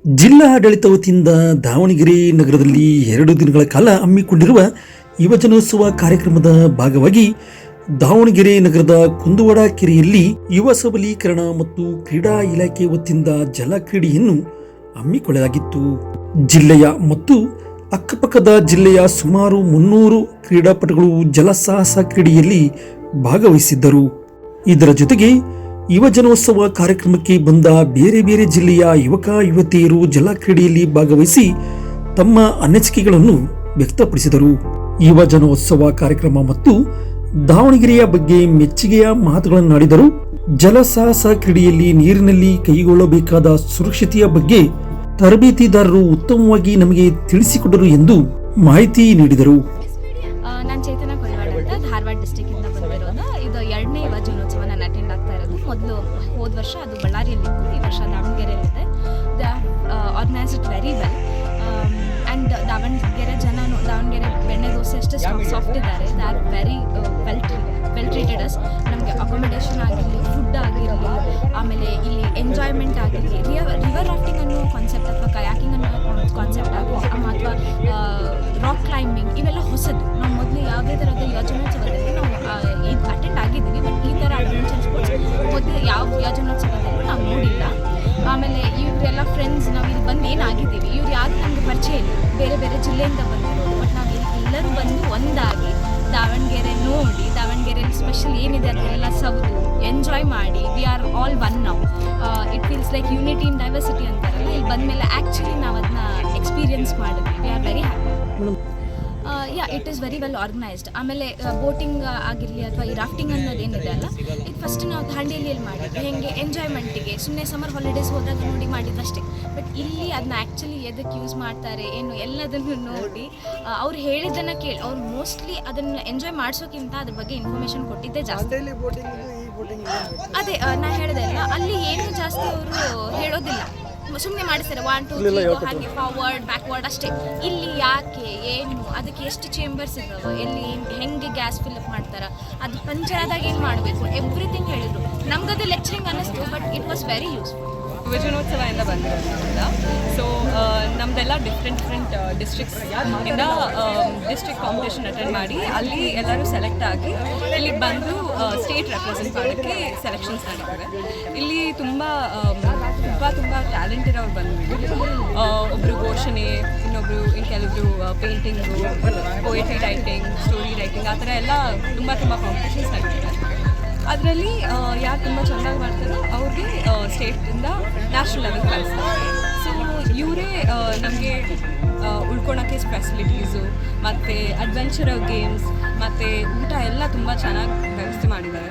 ಜಿಲ್ಲಾ ಆಡಳಿತ ವತಿಯಿಂದ ದಾವಣಗೆರೆ ನಗರದಲ್ಲಿ 2 ದಿನಗಳ ಕಾಲ ಹಮ್ಮಿಕೊಂಡಿರುವ ಯುವಜನೋತ್ಸವ ಕಾರ್ಯಕ್ರಮದ ಭಾಗವಾಗಿ ದಾವಣಗೆರೆ ನಗರದ ಕುಂದುವಾಡ ಕೆರೆಯಲ್ಲಿ ಯುವ ಸಬಲೀಕರಣ ಮತ್ತು ಕ್ರೀಡಾ ಇಲಾಖೆ ವತಿಯಿಂದ ಜಲಕ್ರೀಡೆಯನ್ನು ಹಮ್ಮಿಕೊಳ್ಳಲಾಗಿತ್ತು. ಜಿಲ್ಲೆಯ ಮತ್ತು ಅಕ್ಕಪಕ್ಕದ ಜಿಲ್ಲೆಯ ಸುಮಾರು 300 ಕ್ರೀಡಾಪಟುಗಳು ಜಲಸಾಹಸ ಕ್ರೀಡೆಯಲ್ಲಿ ಭಾಗವಹಿಸಿದ್ದರು. ಇದರ ಜೊತೆಗೆ ಯುವಜನೋತ್ಸವ ಕಾರ್ಯಕ್ರಮಕ್ಕೆ ಬಂದ ಬೇರೆ ಬೇರೆ ಜಿಲ್ಲೆಯ ಯುವಕ ಯುವತಿಯರು ಜಲಕ್ರೀಡೆಯಲ್ಲಿ ಭಾಗವಹಿಸಿ ತಮ್ಮ ಅನಿಸಿಕೆಗಳನ್ನು ವ್ಯಕ್ತಪಡಿಸಿದರು. ಯುವಜನೋತ್ಸವ ಕಾರ್ಯಕ್ರಮ ಮತ್ತು ದಾವಣಗೆರೆಯ ಬಗ್ಗೆ ಮೆಚ್ಚುಗೆಯ ಮಾತುಗಳನ್ನಾಡಿದರು. ಜಲಸಾಹಸ ಕ್ರೀಡೆಯಲ್ಲಿ ನೀರಿನಲ್ಲಿ ಕೈಗೊಳ್ಳಬೇಕಾದ ಸುರಕ್ಷತೆಯ ಬಗ್ಗೆ ತರಬೇತಿದಾರರು ಉತ್ತಮವಾಗಿ ನಮಗೆ ತಿಳಿಸಿಕೊಟ್ಟರು ಎಂದು ಮಾಹಿತಿ ನೀಡಿದರು. ನಾನು ಚೇತನ ಕೊಲ್ವಾಡ ಅಂತ ಧಾರವಾಡ ಡಿಸ್ಟ್ರಿಕ್ಕಿಂದ ಬಂದಿರೋದು. ಇದು 2ನೇ ಯುವಜನೋತ್ಸವ ನಾನು ಅಟೆಂಡ್ ಆಗ್ತಾ ಇರೋದು. ಮೊದಲು ಹೋದ ವರ್ಷ ಅದು ಬಳ್ಳಾರಿಯಲ್ಲಿತ್ತು, ಈ ವರ್ಷ ದಾವಣಗೆರೆಯಲ್ಲಿದೆ. They organise it very well and Davanagere ಜನನು ದಾವಣಗೆರೆ ಬೆಣ್ಣೆ ದೋಸೆ ಅಷ್ಟೇ ಸಾಫ್ಟ್ ಇದ್ದಾರೆ. They are very well treated us. ನಮಗೆ ಅಕೊಮಿಡೇಷನ್ ಆಗಿರಲಿ, ಫುಡ್ ಆಗಿರಲಿ, ಆಮೇಲೆ ಇಲ್ಲಿ ಎಂಜಾಯ್ಮೆಂಟ್ ಆಗಿರಲಿ, ರಿವರ್ ರಾಫ್ಟಿಂಗ್ ಅನ್ನೋ ಕಾನ್ಸೆಪ್ಟ್ ಅಥವಾ ಕಯಾಕಿಂಗ್ ಅನ್ನೋ ಕಾನ್ಸೆಪ್ಟ್ ಆಗಲಿ ಅಥವಾ ರಾಕ್ ಕ್ಲೈಂಬಿಂಗ್, ಇವೆಲ್ಲ ಹೊಸದು. ನಾವು ಮೊದಲು ಯಾವುದೇ ಥರದ ಯುವಜನೋತ್ಸವದಲ್ಲಿ ನಾವು ಅಟೆಂಡ್ ಆಗಿದ್ದೀವಿ, ಬಟ್ ಈ ಥರ ಅಡ್ವೆಂಚರ್ ಸ್ಪೋರ್ಟ್ಸ್ ಮೊದಲು ಯಾವ ಯುವಜನೋತ್ಸವದಲ್ಲೂ ನಾವು ನೋಡಿಲ್ಲ. ಆಮೇಲೆ ಇವರೆಲ್ಲ ಫ್ರೆಂಡ್ಸ್, ನಾವು ಇಲ್ಲಿ ಬಂದು ಏನಾಗಿದ್ದೀವಿ, ಇವ್ರು ಯಾರು ನಮಗೆ ಪರಿಚಯ ಇಲ್ಲ, ಬೇರೆ ಬೇರೆ ಜಿಲ್ಲೆಯಿಂದ ಬಂದಿರೋದು. ಬಟ್ ನಾವು ಎಲ್ಲರೂ ಬಂದು ಒಂದಾಗಿ ದಾವಣಗೆರೆ ನೋಡಿ, ದಾವಣಗೆರೆಯಲ್ಲಿ ಸ್ಪೆಷಲ್ ಏನಿದೆ ಅದನ್ನೆಲ್ಲ ಸವಿದು ಎಂಜಾಯ್ ಮಾಡಿ, we are all one now. It feels like unity in diversity ಅಂತಾರಲ್ಲ, ಇಲ್ಲಿ ಬಂದಮೇಲೆ ಆ್ಯಕ್ಚುಲಿ ನಾವು ಅದನ್ನ ಎಕ್ಸ್ಪೀರಿಯನ್ಸ್ ಮಾಡಿದ್ವಿ. We are very happy. It is very well organised. ಆಮೇಲೆ ಬೋಟಿಂಗ್ ಆಗಿರಲಿ ಅಥವಾ ಈ ರಾಫ್ಟಿಂಗ್ ಅನ್ನೋದೇನಿದೆ ಅಲ್ಲ, ಇದು ಫಸ್ಟ್ ನಾವು ದಾಂಡೇಲಿಯಲ್ಲಿ ಮಾಡಿದ್ವಿ. ಹೆಂಗೆ ಎಂಜಾಯ್ಮೆಂಟಿಗೆ ಸುಮ್ಮನೆ ಸಮ್ಮರ್ ಹಾಲಿಡೇಸ್ ಹೋದಾಗ ನೋಡಿ ಮಾಡಿದ್ದಷ್ಟೇ. ಬಟ್ ಇಲ್ಲಿ ಅದನ್ನ ಆ್ಯಕ್ಚುಲಿ ಎದಕ್ಕೆ ಯೂಸ್ ಮಾಡ್ತಾರೆ ಏನು ಎಲ್ಲದನ್ನು ನೋಡಿ ಅವ್ರು ಹೇಳಿದ್ದನ್ನು ಕೇಳಿ ಅವ್ರು ಮೋಸ್ಟ್ಲಿ ಅದನ್ನು ಎಂಜಾಯ್ ಮಾಡಿಸೋಕ್ಕಿಂತ ಅದ್ರ ಬಗ್ಗೆ ಇನ್ಫಾರ್ಮೇಷನ್ ಕೊಟ್ಟಿದ್ದೇ ಜಾಸ್ತಿ. ಅದೇ ನಾ ಹೇಳಿದೆ ಅಲ್ಲ, ಅಲ್ಲಿ ಏನು ಜಾಸ್ತಿ ಅವರು ಹೇಳೋದಿಲ್ಲ, ಸುಮ್ಮನೆ ಮಾಡಿಸ್ತಾರೆ 1 2 3 ಹಾಗೆ ಫಾರ್ವರ್ಡ್ ಬ್ಯಾಕ್ವರ್ಡ್ ಅಷ್ಟೇ. ಇಲ್ಲಿ ಯಾಕೆ ಏನು, ಅದಕ್ಕೆ ಎಷ್ಟು ಚೇಂಬರ್ಸ್ ಇದ್ದಾವೆ, ಎಲ್ಲಿ ಹೆಂಗೆ ಗ್ಯಾಸ್ ಫಿಲ್ಅಪ್ ಮಾಡ್ತಾರೆ, ಅದು ಪಂಚರ್ ಆದಾಗ ಏನು ಮಾಡಬೇಕು, ಎವ್ರಿಥಿಂಗ್ ಹೇಳಿದ್ರು. ನಮ್ಗದು ಲೆಕ್ಚರಿಂಗ್ ಅನ್ನಿಸ್ತು, but it was very useful. ಯುವಜನೋತ್ಸವದಿಂದ ಬಂದಿರೋದ್ರಿಂದ ಸೊ ನಮ್ಮದೆಲ್ಲ ಡಿಫ್ರೆಂಟ್ ಡಿಸ್ಟ್ರಿಕ್ಸ್ ಇಂದ ಡಿಸ್ಟ್ರಿಕ್ಟ್ ಕಾಂಪಿಟೇಷನ್ ಅಟೆಂಡ್ ಮಾಡಿ ಅಲ್ಲಿ ಎಲ್ಲರೂ ಸೆಲೆಕ್ಟ್ ಆಗಿ ಇಲ್ಲಿಗೆ ಬಂದು ಸ್ಟೇಟ್ ರೆಪ್ರೆಸೆಂಟ್ ಮಾಡೋಕ್ಕೆ ಸೆಲೆಕ್ಷನ್ಸ್ ನಡೆದಿವೆ. ಇಲ್ಲಿ ತುಂಬ ಟ್ಯಾಲೆಂಟ್ ಇರೋರು ಬಂದ್ಬಿಟ್ಟು ಒಬ್ಬರು ಘೋಷಣೆ, ಇನ್ನು ಕೆಲವರು painting, poetry writing, story writing, ಆ ಥರ ಎಲ್ಲ ತುಂಬ ಕಾಂಪಿಟೇಷನ್ಸ್ ನಡೆದಿದೆ. ಅದರಲ್ಲಿ ಯಾರು ತುಂಬ ಚೆನ್ನಾಗಿ ಮಾಡ್ತಾರೋ ಅವ್ರಿಗೆ ಸ್ಟೇಟಿಂದ ನ್ಯಾಷನಲ್ ಲೆವೆಲ್ ಕಳಿಸ್ತಾರೆ. ಸೊ ಇವರೇ ನಮಗೆ ಉಳ್ಕೊಳಕ್ಕೆ ಫೆಸಿಲಿಟೀಸು ಮತ್ತು ಅಡ್ವೆಂಚರ್ ಗೇಮ್ಸ್ ಮತ್ತು ಊಟ ಎಲ್ಲ ತುಂಬ ಚೆನ್ನಾಗಿ ವ್ಯವಸ್ಥೆ ಮಾಡಿದ್ದಾರೆ.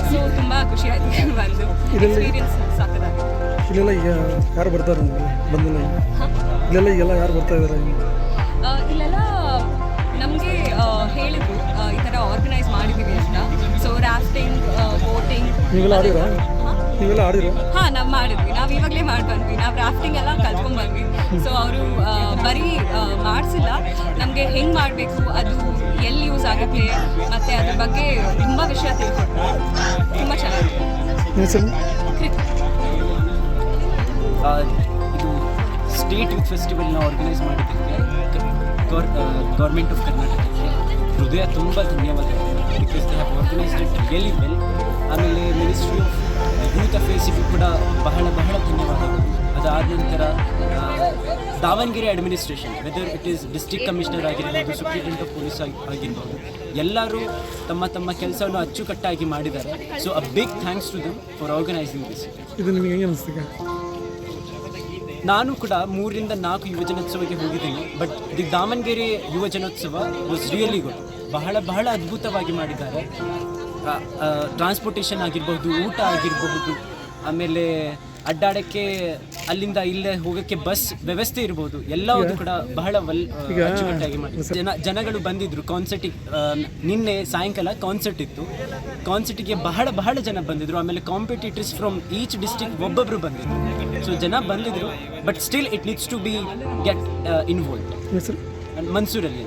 ಸೊ ತುಂಬ ಖುಷಿ ಆಯಿತು ಬಂದು ಎಕ್ಸ್ಪೀರಿಯನ್ಸ್ ಸಾಕದಾಗಿದೆ. ಇಲ್ಲೆಲ್ಲ ಯಾರು ಬರ್ತಾರೆ ಬಂದಿಲ್ಲ? ಇಲ್ಲೆಲ್ಲ ಯಾರು ಬರ್ತಾ ಇದ್ದಾರೆ? ಇಲ್ಲೆಲ್ಲ ನಮಗೆ ಹೇಳಿದ್ರು ಈ ಥರ ಆರ್ಗನೈಸ್ ಮಾಡಿದ್ದೀವಿ ಅಂತ. ಸೊ ರಾಫ್ಟಿಂಗ್, ಬೋಟಿಂಗ್ ನೀವೆಲ್ಲ ಆಡಿರೋ? ಹಾಂ, ನಾವು ಮಾಡಿದ್ವಿ. ನಾವು ಇವಾಗಲೇ ಮಾಡಿ ಬಂದ್ವಿ. ನಾವು ರಾಫ್ಟಿಂಗ್ ಎಲ್ಲ ಕಲ್ತ್ಕೊಂಡ್ಬಂದ್ವಿ. ಸೊ ಅವರು ಬರೀ ಮಾಡಿಸಿಲ್ಲ, ನಮಗೆ ಹೆಂಗೆ ಮಾಡಬೇಕು, ಅದು ಎಲ್ಲಿ ಯೂಸ್ ಆಗುತ್ತೆ ಮತ್ತು ಅದ್ರ ಬಗ್ಗೆ ತುಂಬ ವಿಷಯ ತಿಳ್ಕೊಟ್ರು. ತುಂಬ ಚೆನ್ನಾಗಿದೆ. ಇದು ಸ್ಟೇಟ್ ಯೂತ್ ಫೆಸ್ಟಿವಲ್ನ ಆರ್ಗನೈಸ್ ಮಾಡಿದ್ದಕ್ಕೆ ಗೌರ್ಮೆಂಟ್ ಆಫ್ ಕರ್ನಾಟಕಕ್ಕೆ ಹೃದಯ ತುಂಬ ಧನ್ಯವಾದಗಳು. Because they have organised it really well. ಆಮೇಲೆ ಮಿನಿಸ್ಟ್ರಿ ಆಫ್ ಯೂತ್ ಅಫೇರ್ಸಿಗೂ ಕೂಡ ಬಹಳ ಧನ್ಯವಾದಗಳು. ಅದಾದ ನಂತರ Davanagere administration, whether it is district commissioner ಆಗಿರ್ಬೋದು, ಸೂಪ್ರಿಂಟೆಂಡೆಂಟ್ ಆಫ್ ಪೊಲೀಸ್ ಆಗಿರ್ಬೋದು, ಎಲ್ಲರೂ ತಮ್ಮ ಕೆಲಸವನ್ನು ಅಚ್ಚುಕಟ್ಟಾಗಿ ಮಾಡಿದ್ದಾರೆ. So a big thanks to them for organising this. ಇದು ನಿಮಗೆ ಹೆಂಗೆ ಅನಿಸ್ತಿದೆ? ನಾನು ಕೂಡ 3 ರಿಂದ 4 ಯುವಜನೋತ್ಸವಕ್ಕೆ ಹೋಗಿದ್ದೀನಿ. ಬಟ್ ದಿ ದಾವಣಗೆರೆ ಯುವಜನೋತ್ಸವ ವಾಸ್ ರಿಯಲಿ ಗುಡ್. ಬಹಳ ಅದ್ಭುತವಾಗಿ ಮಾಡಿದ್ದಾರೆ. ಟ್ರಾನ್ಸ್ಪೋರ್ಟೇಷನ್ ಆಗಿರಬಹುದು, ಊಟ ಆಗಿರಬಹುದು, ಆಮೇಲೆ ಅಡ್ಡಾಡಕ್ಕೆ ಅಲ್ಲಿಂದ ಇಲ್ಲೇ ಹೋಗೋಕ್ಕೆ ಬಸ್ ವ್ಯವಸ್ಥೆ ಇರ್ಬೋದು, ಎಲ್ಲವೂ ಕೂಡ ಬಹಳ ಅಚ್ಚುಕಟ್ಟಾಗಿ ಮಾಡಿದ್ದಾರೆ. ಜನಗಳು ಬಂದಿದ್ದರು ಕಾನ್ಸರ್ಟಿಗೆ. ನಿನ್ನೆ ಸಾಯಂಕಾಲ ಕಾನ್ಸರ್ಟ್ ಇತ್ತು. ಕಾನ್ಸರ್ಟಿಗೆ ಬಹಳ ಜನ ಬಂದಿದ್ರು. ಆಮೇಲೆ ಕಾಂಪಿಟೇಟರ್ಸ್ ಫ್ರಮ್ ಈಚ್ ಡಿಸ್ಟ್ರಿಕ್ಟ್ ಒಬ್ಬೊಬ್ಬರು ಬಂದಿದ್ರು. ಸೊ ಜನ ಬಂದಿದ್ರು, but still it needs to be get involved. ಮನ್ಸೂರಲ್ಲಿ